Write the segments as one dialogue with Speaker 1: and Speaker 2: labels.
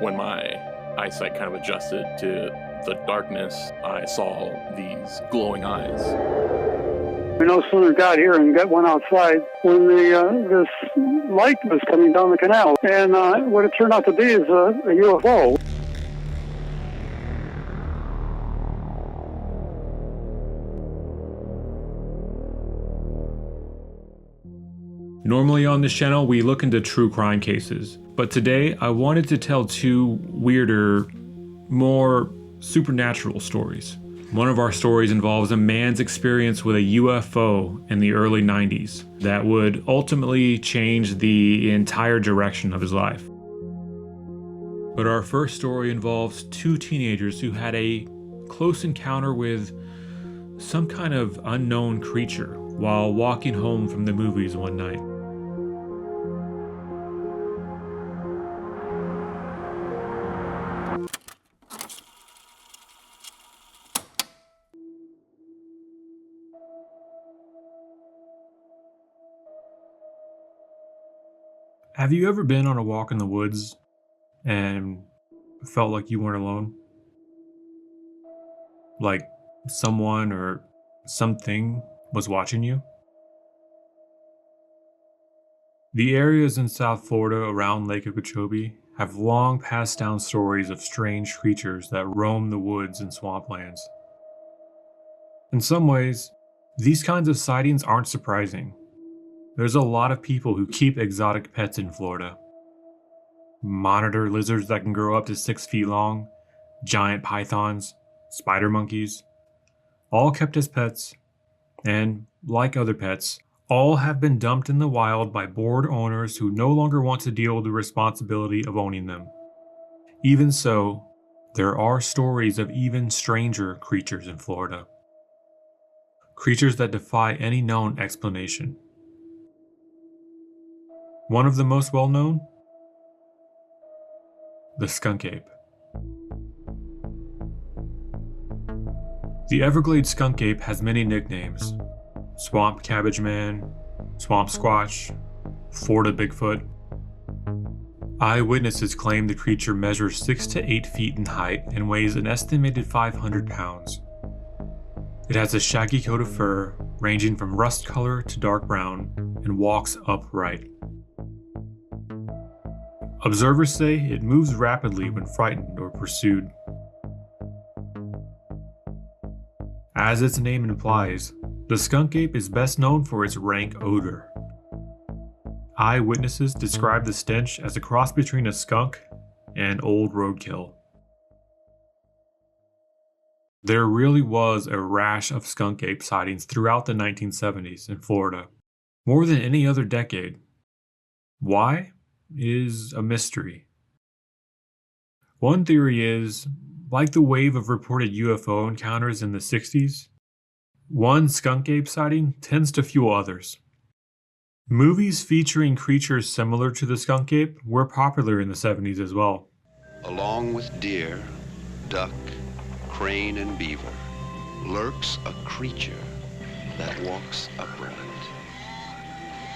Speaker 1: When my eyesight kind of adjusted to the darkness, I saw these glowing eyes.
Speaker 2: We no sooner got here and went outside when this light was coming down the canal. And what it turned out to be is a UFO.
Speaker 3: Normally on this channel, we look into true crime cases, but today I wanted to tell two weirder, more supernatural stories. One of our stories involves a man's experience with a UFO in the early 90s that would ultimately change the entire direction of his life. But our first story involves two teenagers who had a close encounter with some kind of unknown creature while walking home from the movies one night. Have you ever been on a walk in the woods and felt like you weren't alone? Like someone or something was watching you? The areas in South Florida around Lake Okeechobee have long passed down stories of strange creatures that roam the woods and swamplands. In some ways, these kinds of sightings aren't surprising. There's a lot of people who keep exotic pets in Florida. Monitor lizards that can grow up to 6 feet long, giant pythons, spider monkeys, all kept as pets, and, like other pets, all have been dumped in the wild by bored owners who no longer want to deal with the responsibility of owning them. Even so, there are stories of even stranger creatures in Florida. Creatures that defy any known explanation. One of the most well-known? The skunk ape. The Everglades skunk ape has many nicknames. Swamp cabbage man, swamp squatch, Florida Bigfoot. Eyewitnesses claim the creature measures 6 to 8 feet in height and weighs an estimated 500 pounds. It has a shaggy coat of fur, ranging from rust color to dark brown, and walks upright. Observers say it moves rapidly when frightened or pursued. As its name implies, the skunk ape is best known for its rank odor. Eyewitnesses describe the stench as a cross between a skunk and old roadkill. There really was a rash of skunk ape sightings throughout the 1970s in Florida, more than any other decade. Why? Is a mystery. One theory is, like the wave of reported UFO encounters in the 60s, one skunk ape sighting tends to fuel others. Movies featuring creatures similar to the skunk ape were popular in the 70s as well.
Speaker 4: Along with deer, duck, crane, and beaver, lurks a creature that walks upright.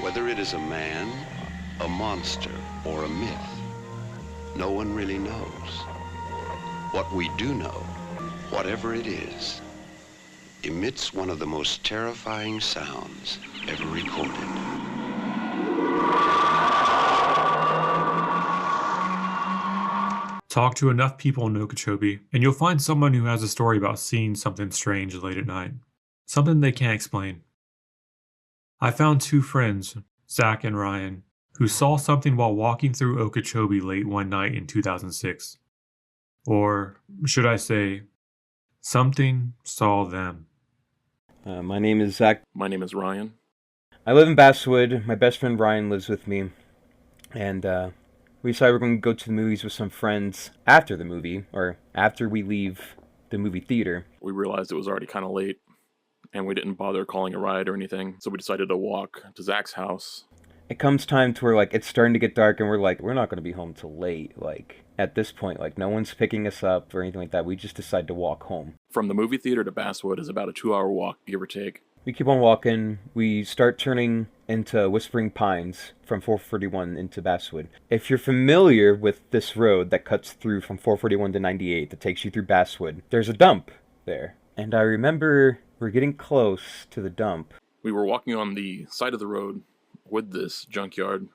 Speaker 4: Whether it is a man, a monster, or a myth, no one really knows. What we do know, whatever it is, emits one of the most terrifying sounds ever recorded.
Speaker 3: Talk to enough people in Okeechobee, and you'll find someone who has a story about seeing something strange late at night. Something they can't explain. I found two friends, Zach and Ryan, who saw something while walking through Okeechobee late one night in 2006. Or, should I say, something saw them.
Speaker 5: My name is Zach.
Speaker 1: My name is Ryan.
Speaker 5: I live in Basswood. My best friend Ryan lives with me. And we decided we're going to go to the movies with some friends after the movie, or after we leave the movie theater.
Speaker 1: We realized it was already kind of late, and we didn't bother calling a ride or anything, so we decided to walk to Zach's house.
Speaker 5: It comes time to where, like, it's starting to get dark, and we're like, we're not going to be home till late. Like, at this point, like, no one's picking us up or anything like that. We just decide to walk home.
Speaker 1: From the movie theater to Basswood is about a 2-hour walk, give or take.
Speaker 5: We keep on walking. We start turning into Whispering Pines from 441 into Basswood. If you're familiar with this road that cuts through from 441 to 98 that takes you through Basswood, there's a dump there. And I remember we're getting close to the dump.
Speaker 1: We were walking on the side of the road with this junkyard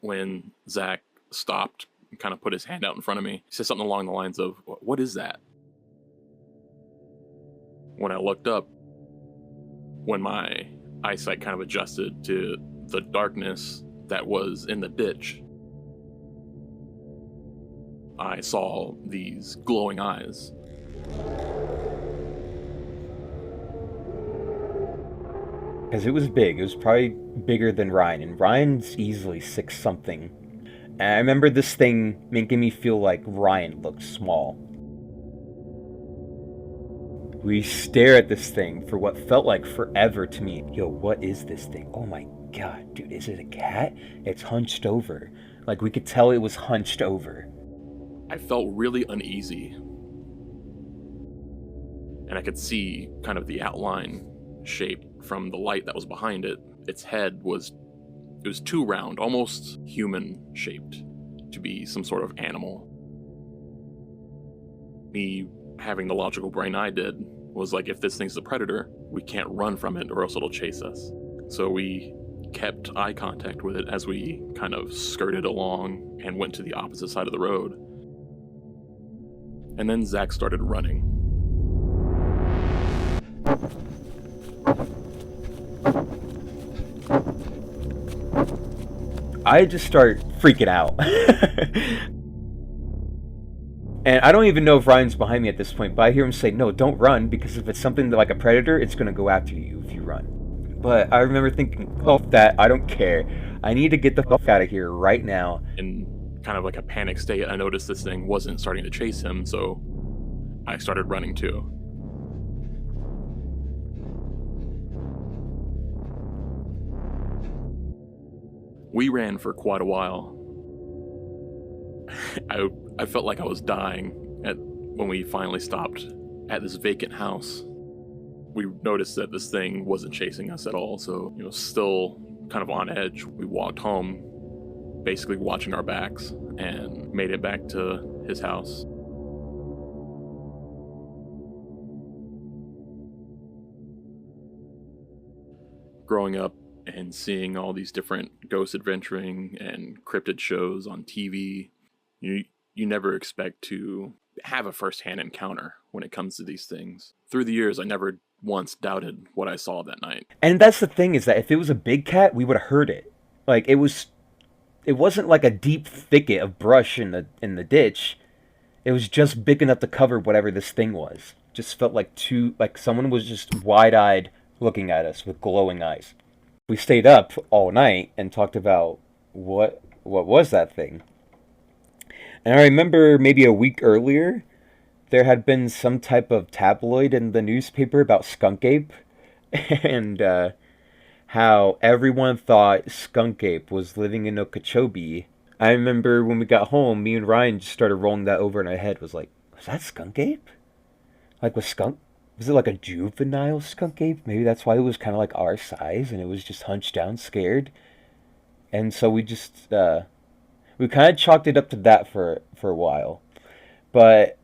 Speaker 1: when Zach stopped and kind of put his hand out in front of me. He said something along the lines of, "What is that?" When I looked up, when my eyesight kind of adjusted to the darkness that was in the ditch, I saw these glowing eyes.
Speaker 5: Because it was big. It was probably bigger than Ryan. And Ryan's easily 6 something. And I remember this thing making me feel like Ryan looked small. We stare at this thing for what felt like forever to me. Yo, what is this thing? Oh my god, dude, is it a cat? It's hunched over. Like, we could tell it was hunched over.
Speaker 1: I felt really uneasy. And I could see kind of the outline shape from the light that was behind it. Its head was too round, almost human shaped, to be some sort of animal. Me having the logical brain I did was like, if this thing's the predator, we can't run from it or else it'll chase us. So we kept eye contact with it as we kind of skirted along and went to the opposite side of the road. And then Zach started running.
Speaker 5: I just start freaking out. And I don't even know if Ryan's behind me at this point, but I hear him say, "No, don't run, because if it's something like a predator, it's going to go after you if you run." But I remember thinking, "Oh, that, I don't care. I need to get the fuck out of here right now."
Speaker 1: In kind of like a panic state, I noticed this thing wasn't starting to chase him, so I started running too. We ran for quite a while. I felt like I was dying when we finally stopped at this vacant house. We noticed that this thing wasn't chasing us at all, so, still kind of on edge, we walked home, basically watching our backs, and made it back to his house. Growing up and seeing all these different ghost adventuring and cryptid shows on TV, you never expect to have a first-hand encounter when it comes to these things. Through the years, I never once doubted what I saw that night.
Speaker 5: And that's the thing, is that if it was a big cat, we would have heard it. Like, it wasn't like a deep thicket of brush in the ditch. It was just big enough to cover whatever this thing was. Just felt like someone was just wide-eyed looking at us with glowing eyes. We stayed up all night and talked about what was that thing. And I remember maybe a week earlier, there had been some type of tabloid in the newspaper about Skunk Ape, and how everyone thought Skunk Ape was living in Okeechobee. I remember when we got home, me and Ryan just started rolling that over in our head. Was like, was that Skunk Ape? Like, was it like a juvenile Skunk Ape? Maybe that's why it was kind of like our size, and it was just hunched down, scared. And so we just, we kind of chalked it up to that for a while. But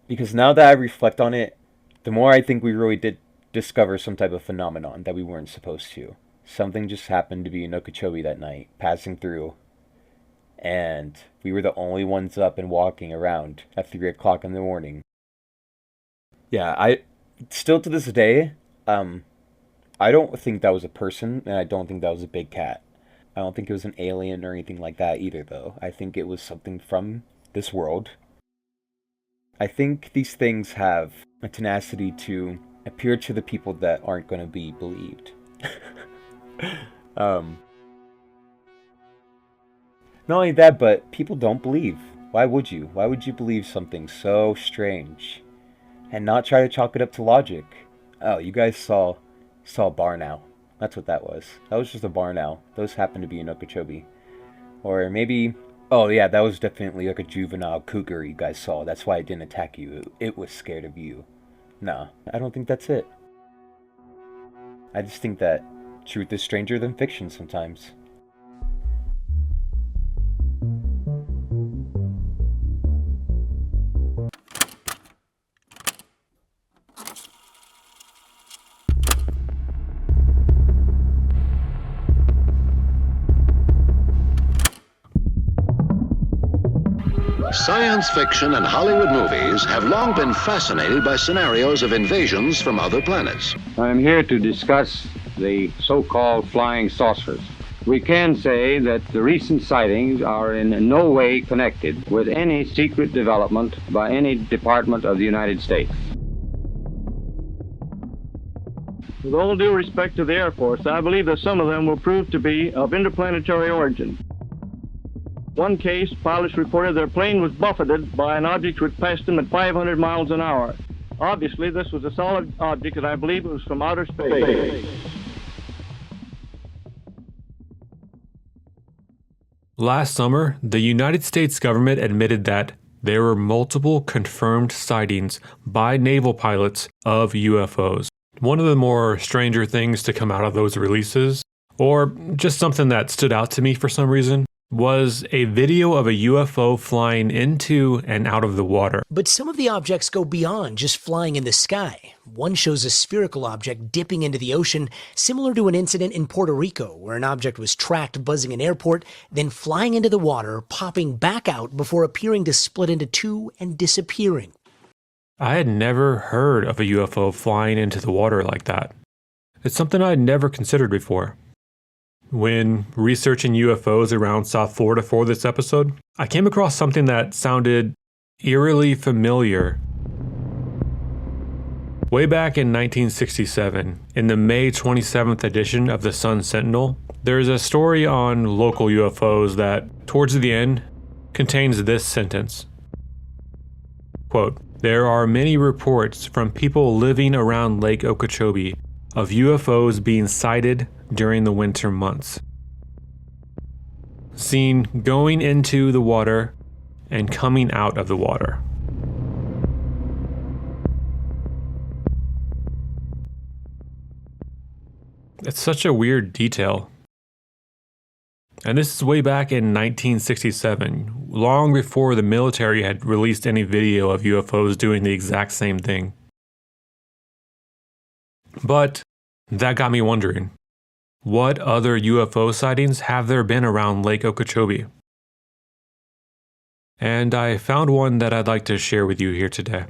Speaker 5: because now that I reflect on it, the more I think we really did discover some type of phenomenon that we weren't supposed to. Something just happened to be in Okeechobee that night, passing through. And we were the only ones up and walking around at 3 o'clock in the morning. Yeah, I still to this day, I don't think that was a person, and I don't think that was a big cat. I don't think it was an alien or anything like that either, though. I think it was something from this world. I think these things have a tenacity to appear to the people that aren't going to be believed. Not only that, but people don't believe. Why would you? Why would you believe something so strange and not try to chalk it up to logic? Oh, you guys saw a barn owl. That's what that was. That was just a barn owl. Those happened to be in Okeechobee. Or maybe, oh yeah, that was definitely like a juvenile cougar you guys saw. That's why it didn't attack you. It was scared of you. Nah, I don't think that's it. I just think that truth is stranger than fiction sometimes.
Speaker 6: Science fiction and Hollywood movies have long been fascinated by scenarios of invasions from other planets.
Speaker 7: I'm here to discuss the so-called flying saucers. We can say that the recent sightings are in no way connected with any secret development by any department of the United States.
Speaker 8: With all due respect to the Air Force, I believe that some of them will prove to be of interplanetary origin. One case, pilots reported their plane was buffeted by an object which passed them at 500 miles an hour. Obviously, this was a solid object, and I believe it was from outer space.
Speaker 3: Last summer, the United States government admitted that there were multiple confirmed sightings by naval pilots of UFOs. One of the more stranger things to come out of those releases, or just something that stood out to me for some reason, was a video of a UFO flying into and out of the water.
Speaker 9: But some of the objects go beyond just flying in the sky. One shows a spherical object dipping into the ocean, similar to an incident in Puerto Rico, where an object was tracked buzzing an airport, then flying into the water, popping back out before appearing to split into two and disappearing.
Speaker 3: I had never heard of a UFO flying into the water like that. It's something I had never considered before. When researching UFOs around South Florida for this episode, I came across something that sounded eerily familiar. Way back in 1967, in the May 27th edition of the Sun Sentinel, there's a story on local UFOs that, towards the end, contains this sentence. Quote, "There are many reports from people living around Lake Okeechobee of UFOs being sighted during the winter months. Seen going into the water and coming out of the water." It's such a weird detail. And this is way back in 1967, long before the military had released any video of UFOs doing the exact same thing. But that got me wondering, what other UFO sightings have there been around Lake Okeechobee? And I found one that I'd like to share with you here today.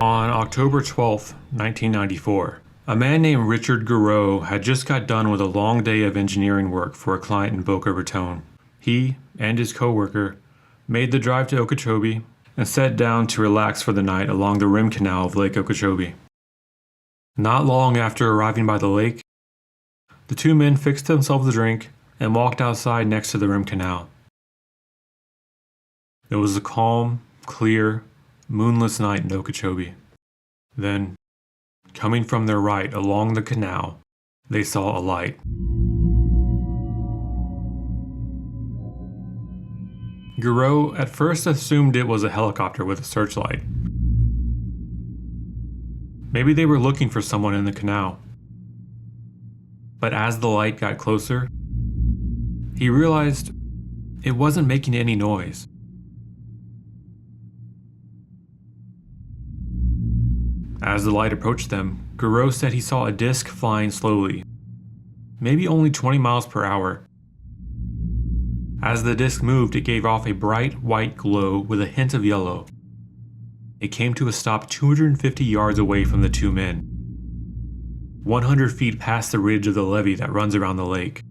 Speaker 3: On October 12, 1994, a man named Richard Garreau had just got done with a long day of engineering work for a client in Boca Raton. He and his co-worker made the drive to Okeechobee and sat down to relax for the night along the rim canal of Lake Okeechobee. Not long after arriving by the lake, the two men fixed themselves a drink and walked outside next to the rim canal. It was a calm, clear, moonless night in Okeechobee. Then, coming from their right along the canal, they saw a light. Garreau at first assumed it was a helicopter with a searchlight. Maybe they were looking for someone in the canal. But as the light got closer, he realized it wasn't making any noise. As the light approached them, Garreau said he saw a disc flying slowly, maybe only 20 miles per hour. As the disc moved, it gave off a bright white glow with a hint of yellow. It came to a stop 250 yards away from the two men, 100 feet past the ridge of the levee that runs around the lake.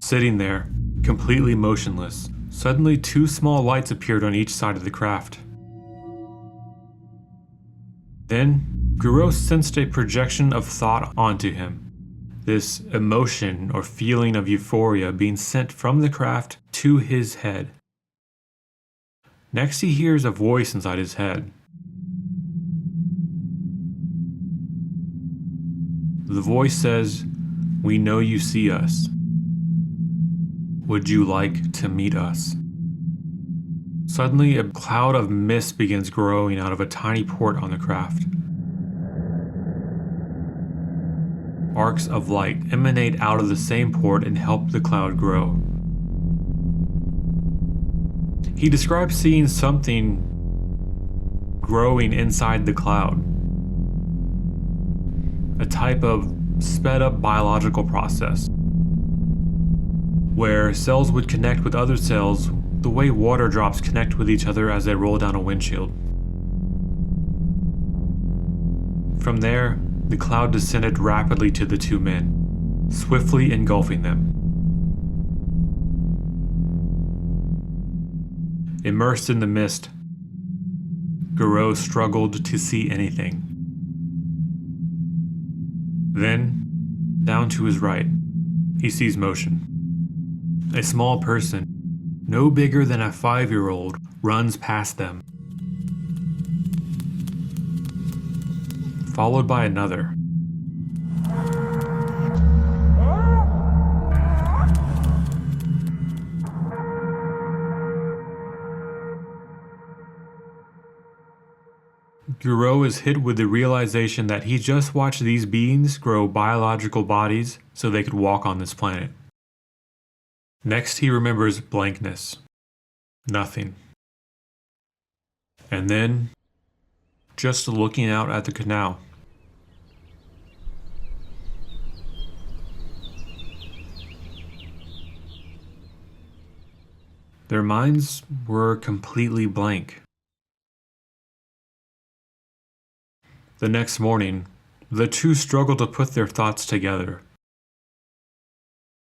Speaker 3: Sitting there, completely motionless, suddenly two small lights appeared on each side of the craft. Then, Garreau sensed a projection of thought onto him. This emotion or feeling of euphoria being sent from the craft to his head. Next, he hears a voice inside his head. The voice says, "We know you see us. Would you like to meet us?" Suddenly, a cloud of mist begins growing out of a tiny port on the craft. arcs of light emanate out of the same port and help the cloud grow. He describes seeing something growing inside the cloud, a type of sped up biological process where cells would connect with other cells the way water drops connect with each other as they roll down a windshield. From there, the cloud descended rapidly to the two men, swiftly engulfing them. Immersed in the mist, Garreau struggled to see anything. Then, down to his right, he sees motion. A small person, no bigger than a 5-year-old, runs past them, followed by another. Garreau is hit with the realization that he just watched these beings grow biological bodies so they could walk on this planet. Next, he remembers blankness. Nothing. And then, just looking out at the canal. Their minds were completely blank. The next morning, the two struggled to put their thoughts together.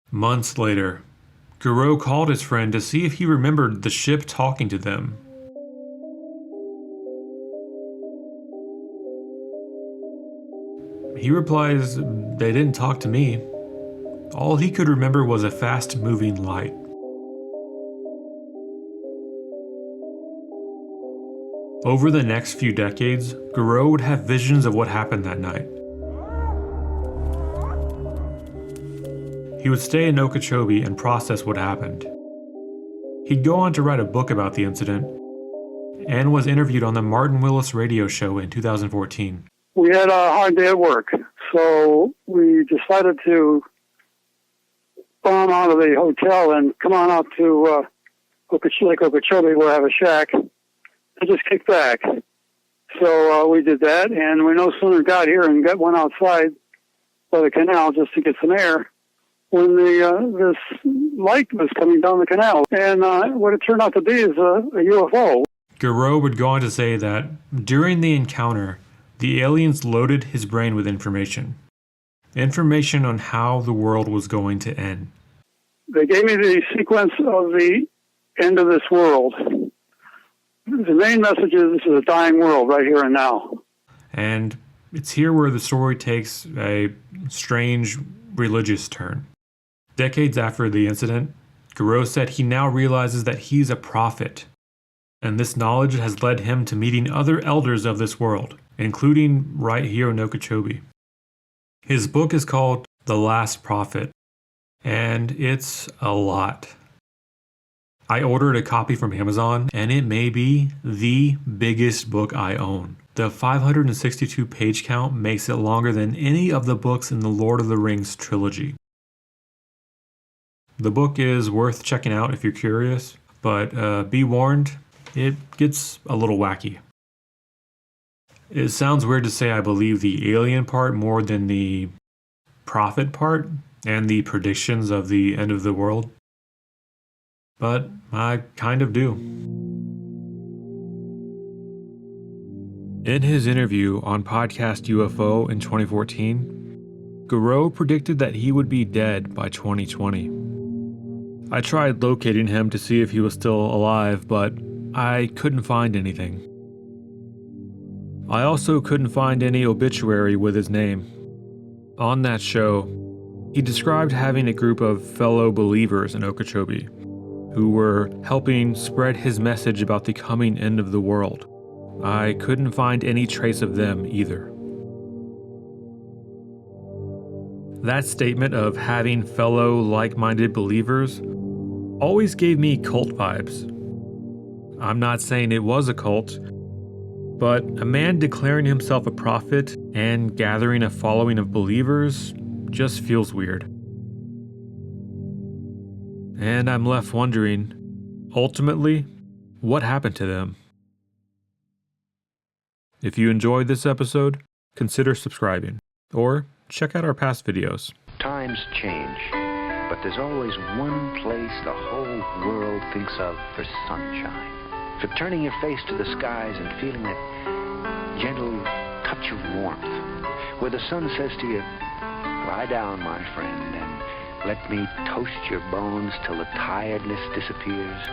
Speaker 3: Months later, Garreau called his friend to see if he remembered the ship talking to them. He replies, "They didn't talk to me. All he could remember was a fast-moving light." Over the next few decades, Garreau would have visions of what happened that night. He would stay in Okeechobee and process what happened. He'd go on to write a book about the incident and was interviewed on the Martin Willis radio show in 2014.
Speaker 2: We had a hard day at work, so we decided to bomb out of the hotel and come on out to Lake Okeechobee, where I have a shack, and just kick back. So we did that, and we no sooner got here and went outside by the canal just to get some air when this light was coming down the canal. And what it turned out to be is a UFO.
Speaker 3: Garreau would go on to say that during the encounter, the aliens loaded his brain with information. Information on how the world was going to end.
Speaker 2: They gave me the sequence of the end of this world. The main message is this is a dying world right here and now.
Speaker 3: And it's here where the story takes a strange religious turn. Decades after the incident, Garreau said he now realizes that he's a prophet, and this knowledge has led him to meeting other elders of this world, including right here in Okeechobee. His book is called The Last Prophet, and it's a lot. I ordered a copy from Amazon, and it may be the biggest book I own. The 562-page count makes it longer than any of the books in the Lord of the Rings trilogy. The book is worth checking out if you're curious, but be warned, it gets a little wacky. It sounds weird to say I believe the alien part more than the prophet part and the predictions of the end of the world, but I kind of do. In his interview on podcast UFO in 2014, Garreau predicted that he would be dead by 2020. I tried locating him to see if he was still alive, but I couldn't find anything. I also couldn't find any obituary with his name. On that show, he described having a group of fellow believers in Okeechobee who were helping spread his message about the coming end of the world. I couldn't find any trace of them either. That statement of having fellow like-minded believers always gave me cult vibes. I'm not saying it was a cult, but a man declaring himself a prophet and gathering a following of believers just feels weird. And I'm left wondering, ultimately, what happened to them? If you enjoyed this episode, consider subscribing, or check out our past videos.
Speaker 6: Times change, but there's always one place the whole world thinks of for sunshine. For turning your face to the skies and feeling that gentle touch of warmth, where the sun says to you, lie down, my friend, and let me toast your bones till the tiredness disappears.